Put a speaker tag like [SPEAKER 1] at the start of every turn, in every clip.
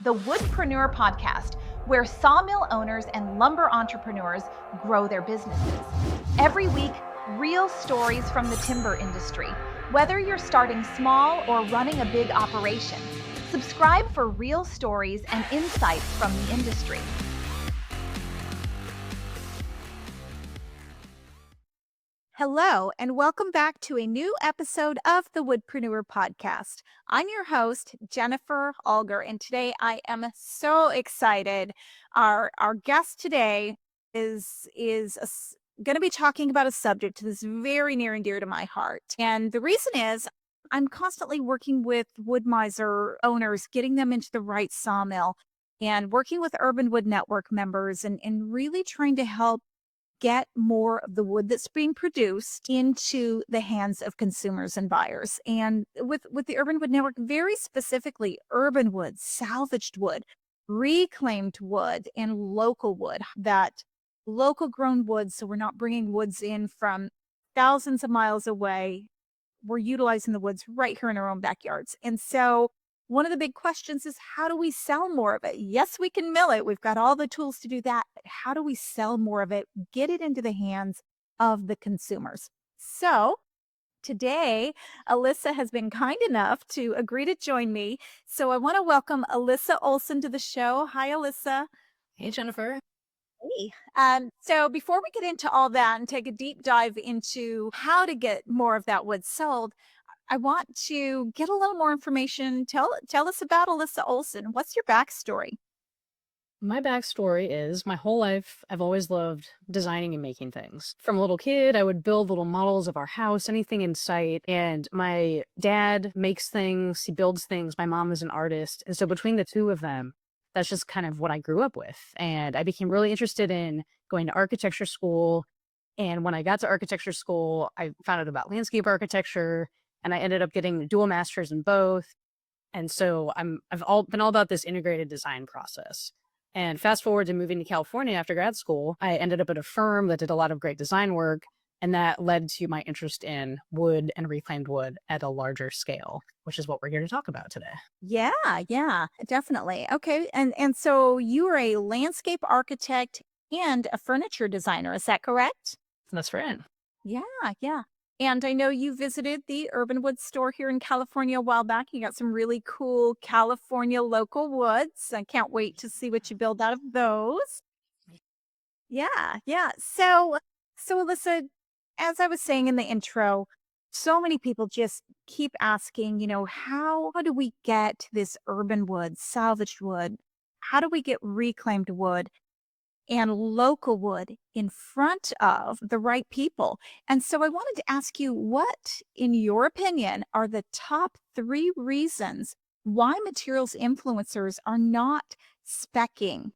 [SPEAKER 1] the Woodpreneur Podcast, where sawmill owners and lumber entrepreneurs grow their businesses. Every week, real stories from the timber industry, whether you're starting small or running a big operation. Subscribe for real stories and insights from the industry. Hello, and welcome back to a new episode of the Woodpreneur Podcast. I'm your host, Jennifer Alger, and today I am so excited. Our guest today is going to be talking about a subject that's very near and dear to my heart. And the reason is I'm constantly working with wood miser owners, getting them into the right sawmill, and working with Urban Wood Network members and really trying to help get more of the wood that's being produced into the hands of consumers and buyers. And with the Urban Wood Network, very specifically, urban wood, salvaged wood, reclaimed wood, and local wood, that local grown wood. So we're not bringing woods in from thousands of miles away. We're utilizing the woods right here in our own backyards. And so one of the big questions is, how do we sell more of it? Yes, we can mill it. We've got all the tools to do that. But how do we sell more of it? Get it into the hands of the consumers. So today, Alyssa has been kind enough to agree to join me. So I want to welcome Alyssa Olson to the show. Hi, Alyssa.
[SPEAKER 2] Hey, Jennifer.
[SPEAKER 1] Hey. So before we get into all that and take a deep dive into how to get more of that wood sold, I want to get a little more information. Tell us about Alyssa Olson. What's your backstory?
[SPEAKER 2] My backstory is my whole life, I've always loved designing and making things. From a little kid, I would build little models of our house, anything in sight. And my dad makes things, he builds things. My mom is an artist. And so between the two of them, that's just kind of what I grew up with. And I became really interested in going to architecture school. And when I got to architecture school, I found out about landscape architecture, and I ended up getting dual masters in both. And so I've been all about this integrated design process. And fast forward to moving to California after grad school, I ended up at a firm that did a lot of great design work. And that led to my interest in wood and reclaimed wood at a larger scale, which is what we're here to talk about today.
[SPEAKER 1] Yeah, definitely. Okay. And so you are a landscape architect and a furniture designer. Is that correct?
[SPEAKER 2] That's right.
[SPEAKER 1] Yeah. And I know you visited the Urban Wood store here in California a while back. You got some really cool California local woods. I can't wait to see what you build out of those. Yeah. So Alyssa, as I was saying in the intro, so many people just keep asking, how do we get this urban wood, salvaged wood? How do we get reclaimed wood and local wood in front of the right people? And so I wanted to ask you, what, in your opinion, are the top 3 reasons why materials influencers are not speccing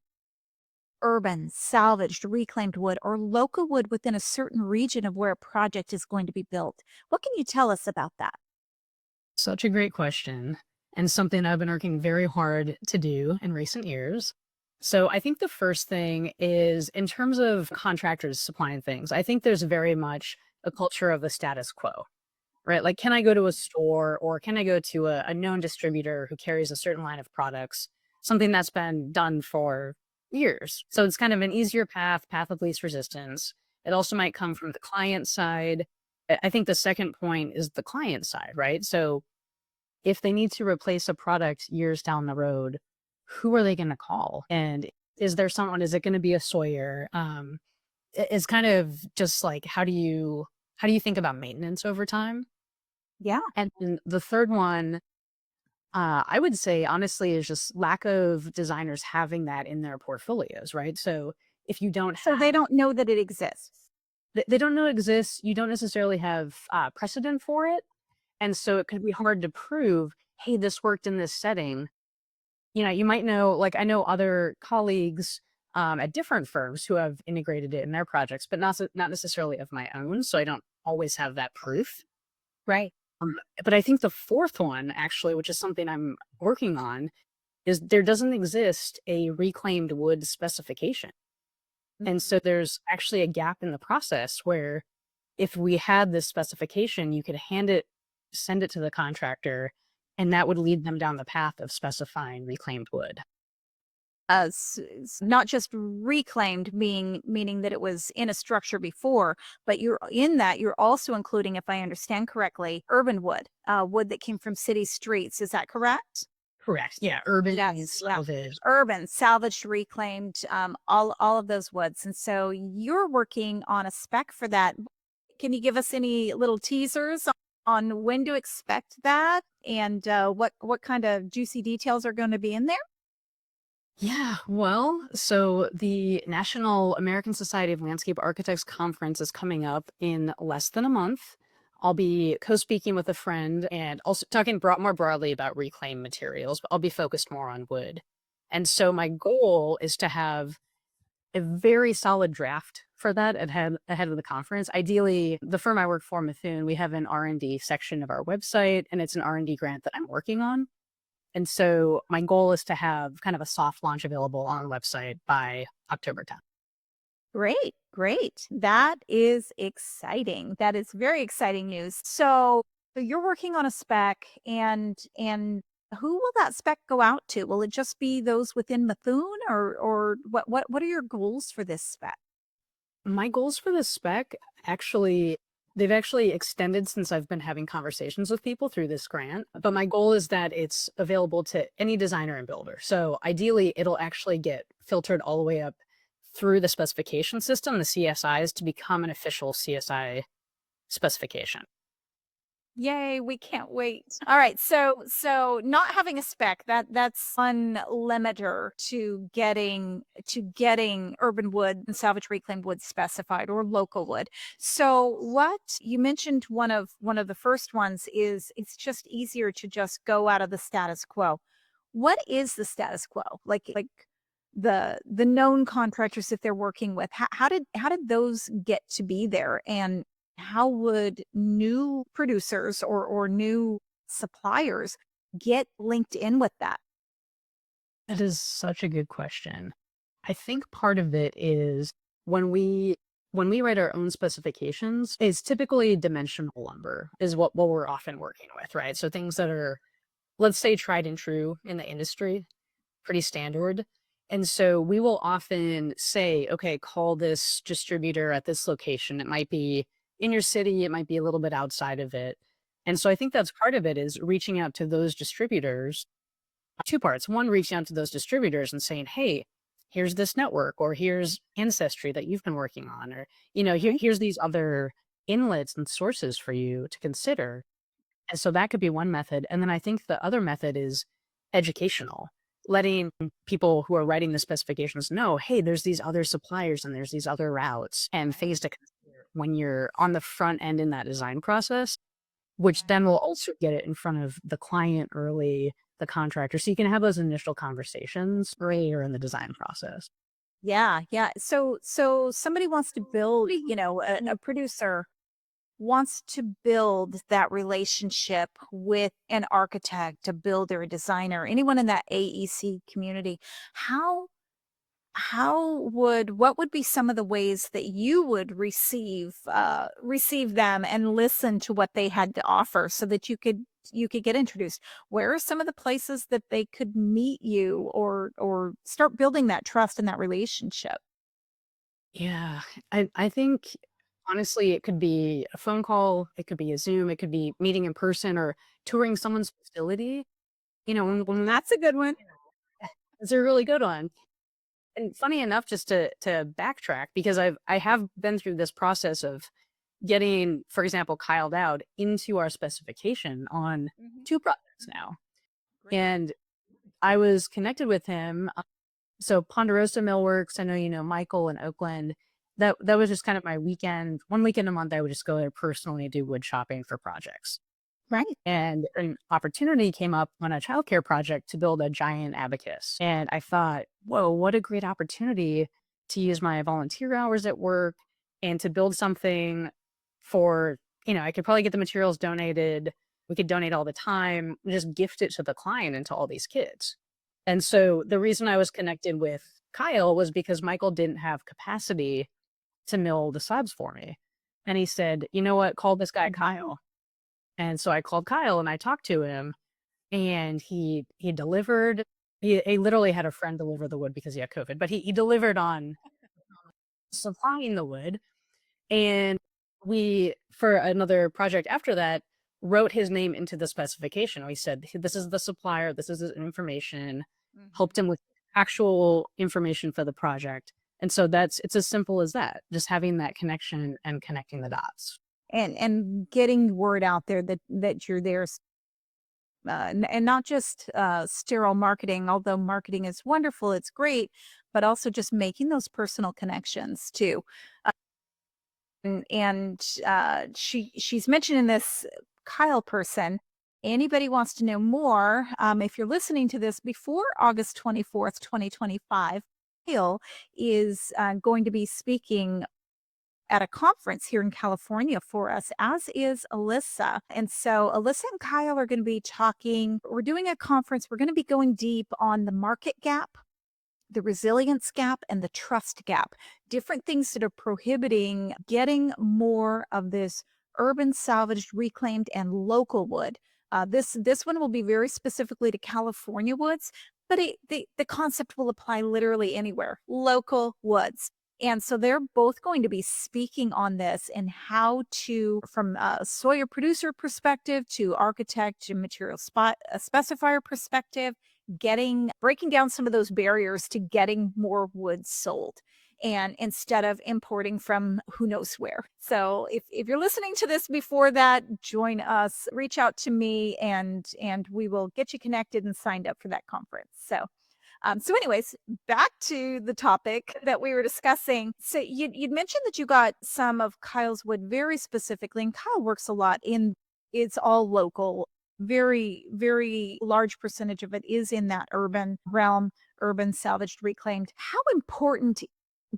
[SPEAKER 1] urban, salvaged, reclaimed wood or local wood within a certain region of where a project is going to be built? What can you tell us about that?
[SPEAKER 2] Such a great question, and something I've been working very hard to do in recent years. So I think the first thing is, in terms of contractors supplying things, I think there's very much a culture of the status quo, right? Like, can I go to a store, or can I go to a known distributor who carries a certain line of products, something that's been done for years? So it's kind of an easier path of least resistance. It also might come from the client side. I think the second point is the client side, right? So if they need to replace a product years down the road, who are they going to call? And is there someone, is it going to be a Sawyer? It's kind of just like, how do you think about maintenance over time?
[SPEAKER 1] Yeah.
[SPEAKER 2] And then the third one, I would say, honestly, is just lack of designers having that in their portfolios, right? So if you don't
[SPEAKER 1] So they don't know that it exists.
[SPEAKER 2] they don't know it exists, you don't necessarily have precedent for it. And so it could be hard to prove, hey, this worked in this setting. You might know, like, I know other colleagues at different firms who have integrated it in their projects, but not necessarily of my own. So I don't always have that proof.
[SPEAKER 1] Right.
[SPEAKER 2] But I think the fourth one, actually, which is something I'm working on, is there doesn't exist a reclaimed wood specification. And so there's actually a gap in the process where if we had this specification, you could send it to the contractor, And that would lead them down the path of specifying reclaimed wood.
[SPEAKER 1] Not just reclaimed, meaning that it was in a structure before, but you're in that you're also including, if I understand correctly, urban wood, wood that came from city streets. Is that correct?
[SPEAKER 2] Correct. Yeah. Urban,
[SPEAKER 1] Yes, yeah.
[SPEAKER 2] salvaged.
[SPEAKER 1] Urban, salvaged, reclaimed, all of those woods. And so you're working on a spec for that. Can you give us any little teasers on when to expect that, and what kind of juicy details are going to be in there?
[SPEAKER 2] Yeah, well, so the National American Society of Landscape Architects Conference is coming up in less than a month. I'll be co-speaking with a friend and also talking more broadly about reclaimed materials, but I'll be focused more on wood. And so my goal is to have a very solid draft for that ahead of the conference. Ideally, the firm I work for, Methuen, we have an R&D section of our website, and it's an R&D grant that I'm working on. And so my goal is to have kind of a soft launch available on the website by October 10th.
[SPEAKER 1] Great, great. That is exciting. That is very exciting news. So you're working on a spec, and who will that spec go out to? Will it just be those within Methuen, or what are your goals for this spec?
[SPEAKER 2] My goals for this spec actually, they've actually extended since I've been having conversations with people through this grant. But my goal is that it's available to any designer and builder. So ideally, it'll actually get filtered all the way up through the specification system, the CSIs, to become an official CSI specification.
[SPEAKER 1] Yay, we can't wait. All right, so not having a spec, that's one limiter to getting urban wood and salvage reclaimed wood specified, or local wood. So what you mentioned, one of the first ones is it's just easier to just go out of the status quo. What is the status quo? Like the known contractors that they're working with. How did those get to be there, and how would new producers or new suppliers get linked in with that?
[SPEAKER 2] That is such a good question. I think part of it is when we when we write our own specifications, it's typically dimensional lumber is what we're often working with, right? So things that are, let's say, tried and true in the industry, pretty standard. And so we will often say, okay, call this distributor at this location. It might be in your city, it might be a little bit outside of it. And so I think that's part of it, is reaching out to those distributors. Two parts. One, reaching out to those distributors and saying, hey, here's this network, or here's ancestry that you've been working on, or,
[SPEAKER 1] Right.
[SPEAKER 2] here's these other inlets and sources for you to consider. And so that could be one method. And then I think the other method is educational, letting people who are writing the specifications know, hey, there's these other suppliers and there's these other routes and things to consider when you're on the front end in that design process, which then will also get it in front of the client early, the contractor. So you can have those initial conversations earlier in the design process.
[SPEAKER 1] Yeah, yeah. So somebody wants to build, a producer wants to build that relationship with an architect, a builder, a designer, anyone in that AEC community. How what would be some of the ways that you would receive them and listen to what they had to offer, so that you could get introduced? Where are some of the places that they could meet you, or start building that trust and that relationship?
[SPEAKER 2] Yeah, I think honestly, it could be a phone call, it could be a Zoom, it could be meeting in person or touring someone's facility. When
[SPEAKER 1] That's a good one.
[SPEAKER 2] that's a really good one. And funny enough, just to backtrack, because I have been through this process of getting, for example, Kyled Out into our specification on
[SPEAKER 1] Mhm.
[SPEAKER 2] two projects now.
[SPEAKER 1] Great.
[SPEAKER 2] And I was connected with him. So Ponderosa Millworks, I know you know Michael in Oakland. That was just kind of my weekend. One weekend a month, I would just go there personally do wood shopping for projects.
[SPEAKER 1] Right.
[SPEAKER 2] And an opportunity came up on a childcare project to build a giant abacus. And I thought, whoa, what a great opportunity to use my volunteer hours at work and to build something for, I could probably get the materials donated. We could donate all the time, just gift it to the client and to all these kids. And so the reason I was connected with Kyle was because Michael didn't have capacity to mill the slabs for me. And he said, you know what, call this guy
[SPEAKER 1] Mhm.
[SPEAKER 2] Kyle. And so I called Kyle and I talked to him. and he delivered. He literally had a friend deliver the wood because he had COVID, but he delivered on supplying the wood. And we, for another project after that, wrote his name into the specification. We said, this is the supplier, this is his information, helped him with actual information for the project. And so it's as simple as that, just having that connection and connecting the dots.
[SPEAKER 1] And getting word out there that you're there, and not just sterile marketing, although marketing is wonderful, it's great, but also just making those personal connections too. And she's mentioning this Kyle person. Anybody wants to know more, if you're listening to this before August 24th, 2025, Kyle is going to be speaking at a conference here in California for us, as is Alyssa. And so Alyssa and Kyle are going to be talking. We're doing a conference. We're going to be going deep on the market gap, the resilience gap, and the trust gap, different things that are prohibiting getting more of this urban salvaged, reclaimed, and local wood. This one will be very specifically to California woods, but the concept will apply literally anywhere, local woods. And so they're both going to be speaking on this and how to, from a Sawyer producer perspective to architect to material specifier perspective, breaking down some of those barriers to getting more wood sold, and instead of importing from who knows where. So if you're listening to this before that, join us, reach out to me, and we will get you connected and signed up for that conference. So anyways, back to the topic that we were discussing. So you'd mentioned that you got some of Kyle's wood very specifically, and Kyle works a lot it's all local. Very, very large percentage of it is in that urban realm, urban salvaged, reclaimed. How important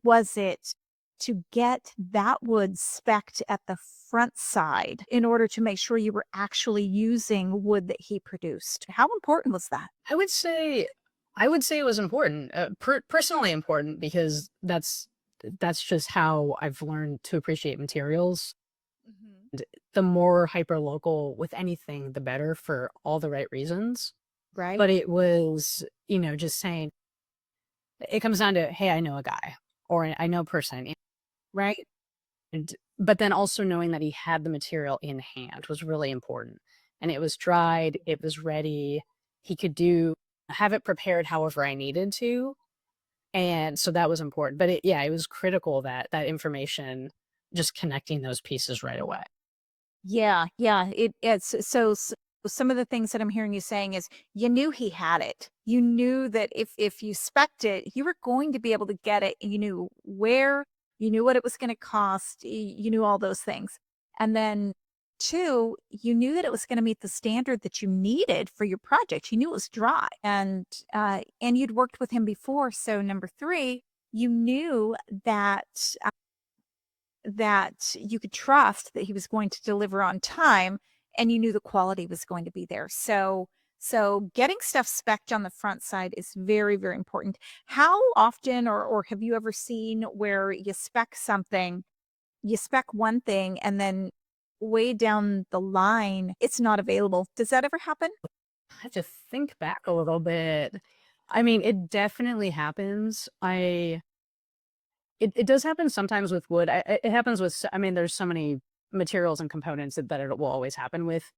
[SPEAKER 1] was it to get that wood specced at the front side in order to make sure you were actually using wood that he produced? How important was that?
[SPEAKER 2] I would say it was important, personally important, because that's just how I've learned to appreciate materials.
[SPEAKER 1] Mhm.
[SPEAKER 2] The more hyper local with anything, the better, for all the right reasons.
[SPEAKER 1] Right.
[SPEAKER 2] But it was, just saying, it comes down to, hey, I know a guy, or I know a person,
[SPEAKER 1] Right.
[SPEAKER 2] but then also knowing that he had the material in hand was really important. And it was dried, it was ready. He could have it prepared however I needed to. And so that was important. But it was critical that information, just connecting those pieces right away.
[SPEAKER 1] Yeah, yeah. It's so some of the things that I'm hearing you saying is you knew he had it. You knew that if you spec'd it, you were going to be able to get it. You knew where, you knew what it was going to cost, you knew all those things. And then two, you knew that it was going to meet the standard that you needed for your project. You knew it was dry, and you'd worked with him before. So number three, you knew that you could trust that he was going to deliver on time, and you knew the quality was going to be there. So getting stuff specced on the front side is very, very important. How often, or have you ever seen where you spec one thing, and then way down the line it's not available? Does that ever happen?
[SPEAKER 2] I have to think back a little bit. I mean, it definitely happens. It does happen sometimes with wood. It happens with, I mean, there's so many materials and components that it will always happen with.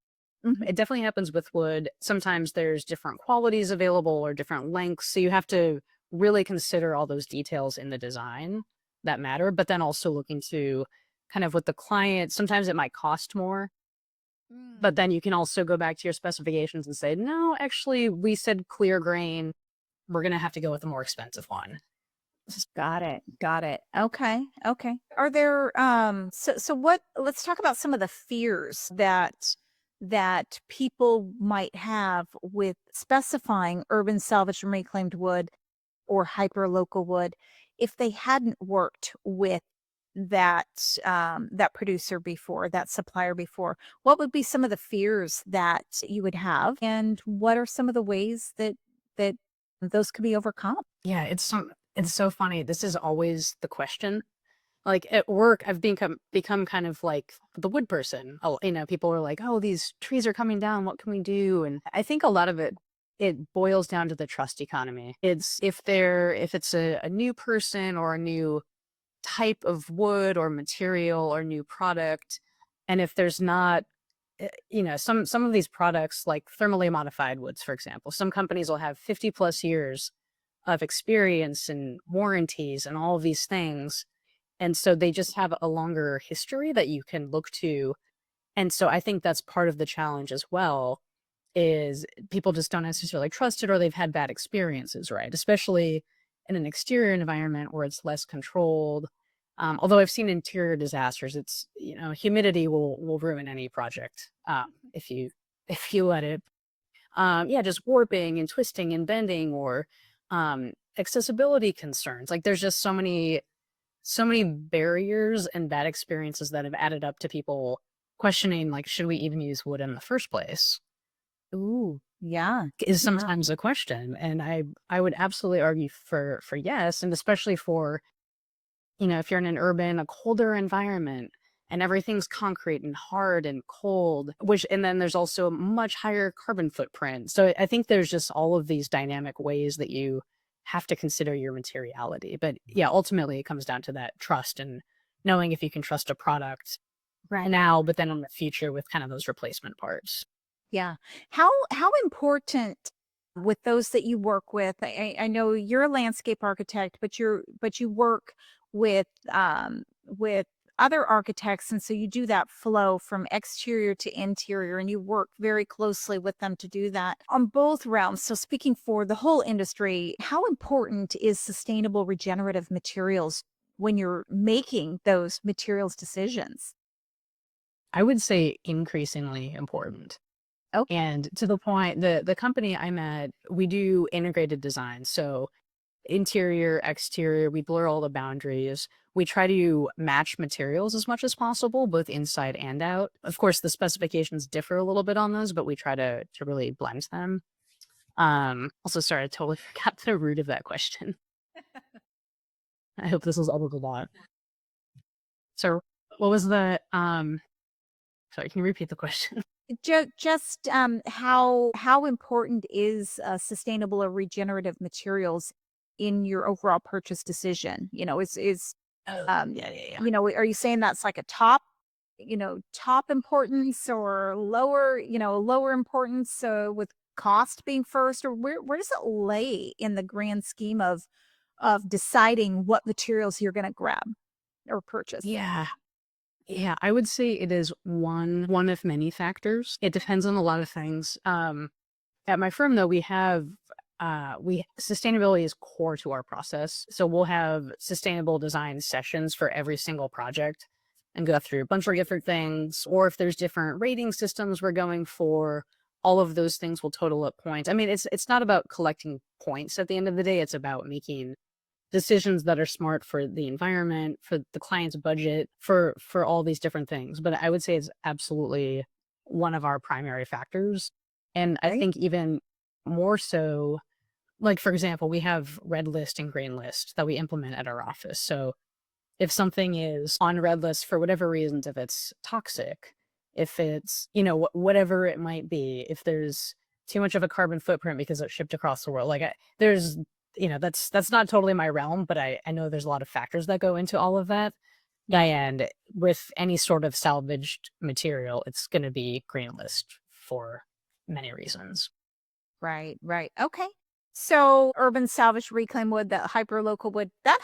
[SPEAKER 1] Mhm.
[SPEAKER 2] It definitely happens with wood. Sometimes there's different qualities available or different lengths. So you have to really consider all those details in the design that matter, but then also looking to kind of with the client, sometimes it might cost more, but then you can also go back to your specifications and say, no, actually, we said clear grain. We're going to have to go with the more expensive one.
[SPEAKER 1] Got it. Got it. Okay. Okay. Are there so what let's talk about some of the fears that people might have with specifying urban salvaged and reclaimed wood or hyper local wood if they hadn't worked with that producer before, that supplier before. What would be some of the fears that you would have, and what are some of the ways that those could be overcome?
[SPEAKER 2] Yeah, it's so funny. This is always the question. Like at work, I've become kind of like the wood person. People are like, "Oh, these trees are coming down. What can we do?" And I think a lot of it boils down to the trust economy. It's if it's a new person or a new type of wood or material or new product, and if there's not some of these products like thermally modified woods, for example, some companies will have 50 plus years of experience and warranties and all of these things, and so they just have a longer history that you can look to. And so I think that's part of the challenge as well, is people just don't necessarily trust it, or they've had bad experiences, right? Especially in an exterior environment where it's less controlled. Although I've seen interior disasters, it's, humidity will ruin any project, if you if you let it. Yeah, just warping and twisting and bending, or accessibility concerns. Like there's just so many barriers and bad experiences that have added up to people questioning, like, should we even use wood in the first place?
[SPEAKER 1] Ooh, yeah.
[SPEAKER 2] Is
[SPEAKER 1] Yeah.
[SPEAKER 2] sometimes a question. And I would absolutely argue for yes, and especially for, if you're in an urban, a colder environment and everything's concrete and hard and cold, which and then there's also a much higher carbon footprint. So I think there's just all of these dynamic ways that you have to consider your materiality. But yeah, ultimately it comes down to that trust and knowing if you can trust a product
[SPEAKER 1] Right.
[SPEAKER 2] now, but then in the future with kind of those replacement parts.
[SPEAKER 1] Yeah. How important with those that you work with? I know you're a landscape architect, but you work with other architects, and so you do that flow from exterior to interior, and you work very closely with them to do that on both realms. So speaking for the whole industry, how important is sustainable regenerative materials when you're making those materials decisions?
[SPEAKER 2] I would say increasingly important.
[SPEAKER 1] Oh,
[SPEAKER 2] And to the point, the company I'm at, we do integrated design. So interior, exterior, we blur all the boundaries. We try to match materials as much as possible, both inside and out. Of course, the specifications differ a little bit on those, but we try to really blend them. Also, sorry, I totally forgot the root of that question. I hope this was able to lot. So what was the sorry, can you repeat the question?
[SPEAKER 1] Just how important is sustainable or regenerative materials in your overall purchase decision? Is
[SPEAKER 2] Oh,
[SPEAKER 1] um,
[SPEAKER 2] yeah, yeah, yeah.
[SPEAKER 1] are you saying that's like a top importance, or lower importance, with cost being first, or where does it lay in the grand scheme of deciding what materials you're going to grab or purchase?
[SPEAKER 2] Yeah. Yeah, I would say it is one of many factors. It depends on a lot of things. At my firm, though, we sustainability is core to our process. So we'll have sustainable design sessions for every single project and go through a bunch of different things. Or if there's different rating systems we're going for, all of those things will total up points. I mean, it's not about collecting points at the end of the day. It's about making decisions that are smart for the environment, for the client's budget, for all these different things. But I would say it's absolutely one of our primary factors. And I
[SPEAKER 1] Right.
[SPEAKER 2] think even more so, like for example, we have red list and green list that we implement at our office. So if something is on red list for whatever reasons, if it's toxic, if it's, whatever it might be, if there's too much of a carbon footprint because it's shipped across the world, like there's, that's not totally my realm, but I know there's a lot of factors that go into all of that.
[SPEAKER 1] Yeah.
[SPEAKER 2] And with any sort of salvaged material, it's going to be green list for many reasons.
[SPEAKER 1] Right, right. Okay. So urban salvage reclaim wood, that hyper local wood, that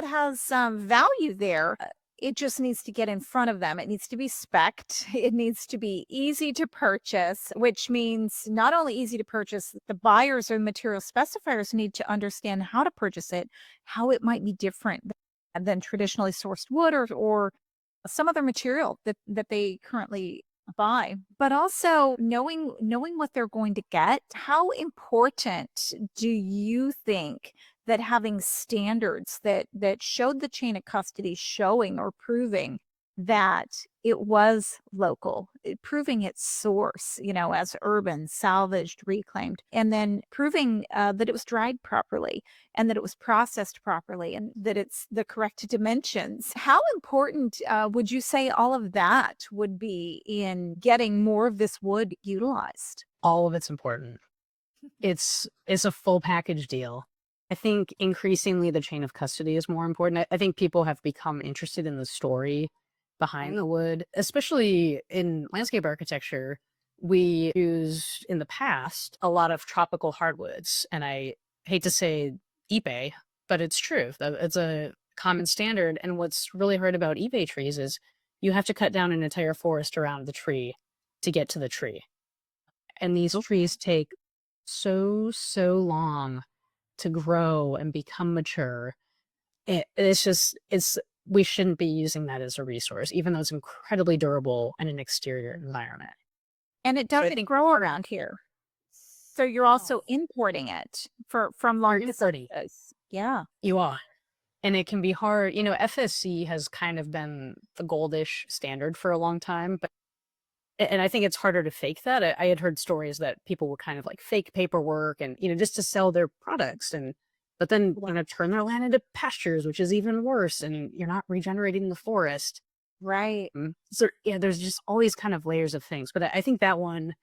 [SPEAKER 1] has some value there. It just needs to get in front of them. It needs to be specced. It needs to be easy to purchase, which means not only easy to purchase, the buyers or material specifiers need to understand how to purchase it, how it might be different than traditionally sourced wood, or some other material that they currently buy. But also knowing what they're going to get. How important do you think that having standards that showed the chain of custody showing or proving that it was local, proving its source, as urban, salvaged, reclaimed, and then proving that it was dried properly and that it was processed properly and that it's the correct dimensions. How important would you say all of that would be in getting more of this wood utilized?
[SPEAKER 2] All of it's important. It's a full package deal. I think increasingly the chain of custody is more important. I think people have become interested in the story behind the wood, especially in landscape architecture. We used in the past a lot of tropical hardwoods, and I hate to say ipe, but it's true. It's a common standard. And what's really hard about ipe trees is you have to cut down an entire forest around the tree to get to the tree. And these trees take so long to grow and become mature. It's we shouldn't be using that as a resource, even though it's incredibly durable in an exterior environment.
[SPEAKER 1] And it
[SPEAKER 2] But I
[SPEAKER 1] doesn't
[SPEAKER 2] think
[SPEAKER 1] grow around here. So you're also importing it from long
[SPEAKER 2] you're importing.
[SPEAKER 1] distances. Yeah.
[SPEAKER 2] You are. And it can be hard. FSC has kind of been the goldish standard for a long time, but and I think it's harder to fake that. I had heard stories that people would kind of like fake paperwork and, just to sell their products but then want to turn their land into pastures, which is even worse. And you're not regenerating the forest.
[SPEAKER 1] Right.
[SPEAKER 2] So yeah, there's just all these kind of layers of things. But I think that one,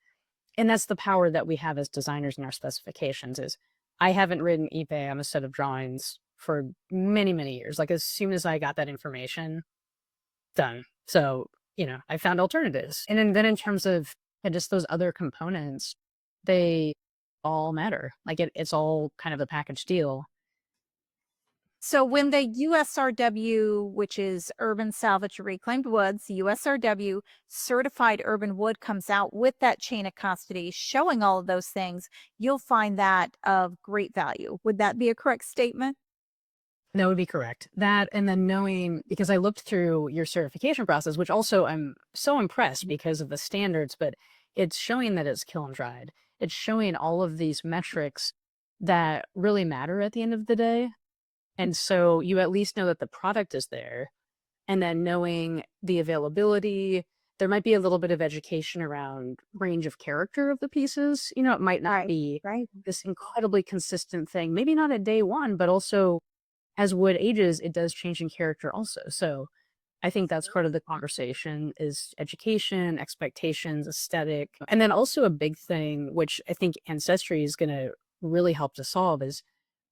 [SPEAKER 2] and that's the power that we have as designers in our specifications is I haven't written eBay on a set of drawings for many, many years. Like as soon as I got that information, done. So I found alternatives. And then in terms of just those other components, they all matter. Like it's all kind of a package deal.
[SPEAKER 1] So when the USRW, which is Urban Salvage Reclaimed Woods, USRW certified urban wood comes out with that chain of custody showing all of those things, you'll find that of great value. Would that be a correct statement?
[SPEAKER 2] That would be correct. That, and then knowing, because I looked through your certification process, which also I'm so impressed because of the standards, but it's showing that it's kiln dried. It's showing all of these metrics that really matter at the end of the day. And so you at least know that the product is there. And then knowing the availability, there might be a little bit of education around range of character of the pieces. It might not be
[SPEAKER 1] Right.
[SPEAKER 2] this incredibly consistent thing, maybe not at day one, but also as wood ages, it does change in character also. So I think that's part of the conversation is education, expectations, aesthetic. And then also a big thing, which I think Ancestry is going to really help to solve is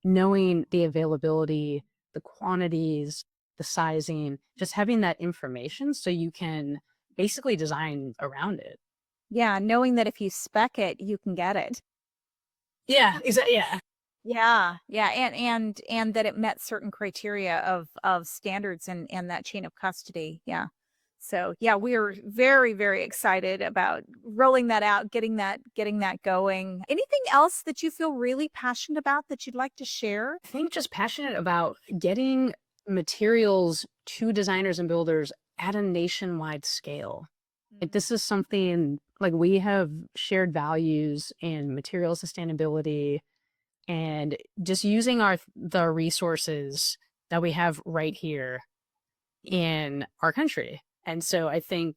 [SPEAKER 2] knowing the availability, the quantities, the sizing, just having that information so you can basically design around it.
[SPEAKER 1] Yeah, knowing that if you spec it, you can get it.
[SPEAKER 2] Yeah, exactly. Yeah.
[SPEAKER 1] Yeah, and that it met certain criteria of standards and that chain of custody. Yeah. So yeah, we are very, very excited about rolling that out, getting that going. Anything else that you feel really passionate about that you'd like to share?
[SPEAKER 2] I think just passionate about getting materials to designers and builders at a nationwide scale. Like this is something like we have shared values in material sustainability and just using the resources that we have right here in our country. And so I think,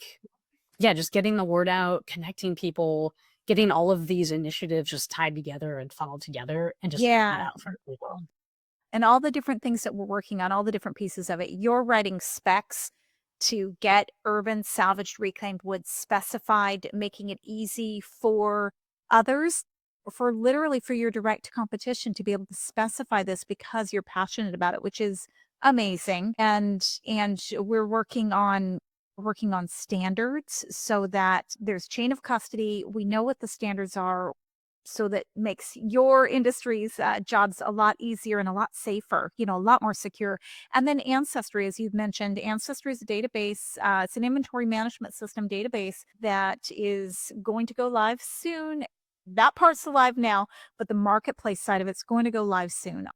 [SPEAKER 2] yeah, just getting the word out, connecting people, getting all of these initiatives just tied together and funneled together and just getting that
[SPEAKER 1] Yeah.
[SPEAKER 2] out for people.
[SPEAKER 1] And all the different things that we're working on, all the different pieces of it. You're writing specs to get urban salvaged reclaimed wood specified, making it easy for others, for literally for your direct competition to be able to specify this because you're passionate about it, which is amazing. And we're working on standards so that there's chain of custody. We know what the standards are, so that makes your industry's jobs a lot easier and a lot safer, a lot more secure. And then Ancestry, as you've mentioned, Ancestry is a database. It's an inventory management system database that is going to go live soon. That part's live now, but the marketplace side of it's going to go live soon.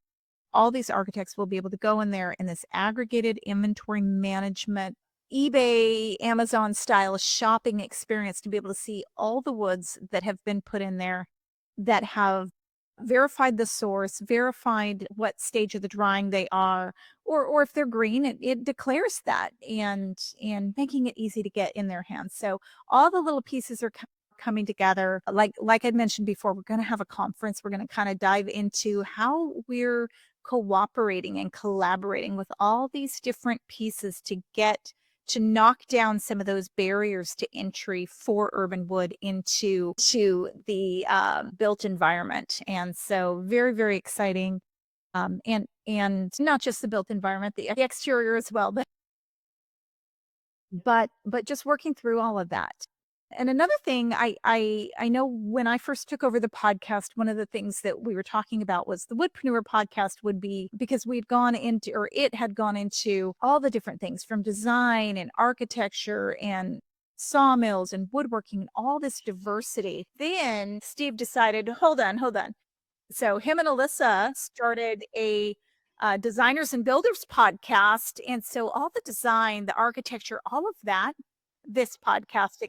[SPEAKER 1] All these architects will be able to go in there in this aggregated inventory management eBay, Amazon style shopping experience to be able to see all the woods that have been put in there that have verified the source, verified what stage of the drying they are, or if they're green, it declares that, and making it easy to get in their hands. So all the little pieces are coming together. Like I mentioned before, we're going to have a conference. We're going to kind of dive into how we're cooperating and collaborating with all these different pieces to knock down some of those barriers to entry for urban wood into the built environment. And so very, very exciting. And not just the built environment, the exterior as well, but just working through all of that. And another thing, I know when I first took over the podcast, one of the things that we were talking about was the Woodpreneur podcast would be, because we'd gone into, or it had gone into, all the different things from design and architecture and sawmills and woodworking and all this diversity. Then Steve decided, hold on. So him and Alyssa started a designers and builders podcast. And so all the design, the architecture, all of that, this podcast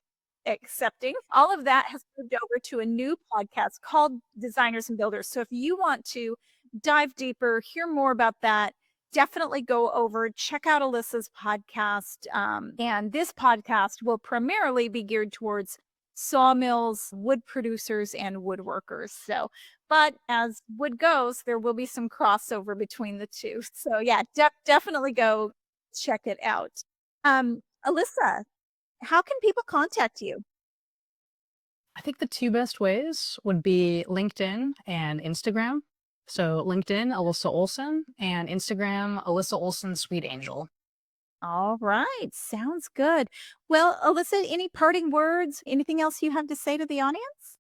[SPEAKER 1] accepting, all of that has moved over to a new podcast called Designers and Builders. So if you want to dive deeper, hear more about that, definitely go over, check out Alyssa's podcast. And this podcast will primarily be geared towards sawmills, wood producers, and woodworkers. So, but as wood goes, there will be some crossover between the two. So yeah, definitely go check it out. Alyssa, how can people contact you?
[SPEAKER 2] I think the two best ways would be LinkedIn and Instagram. So LinkedIn, Alyssa Olson, and Instagram, Alyssa Olson Sweet Angel.
[SPEAKER 1] All right, sounds good. Well, Alyssa, any parting words? Anything else you have to say to the audience?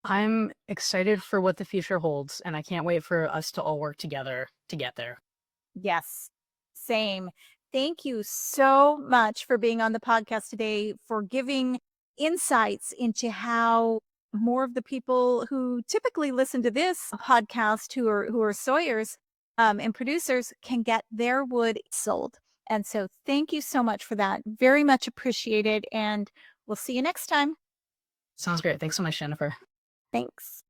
[SPEAKER 2] I'm excited for what the future holds, and I can't wait for us to all work together to get there.
[SPEAKER 1] Yes, same. Thank you so much for being on the podcast today, for giving insights into how more of the people who typically listen to this podcast, who are sawyers and producers, can get their wood sold. And so thank you so much for that. Very much appreciated. And we'll see you next time.
[SPEAKER 2] Sounds great. Thanks so much, Jennifer.
[SPEAKER 1] Thanks.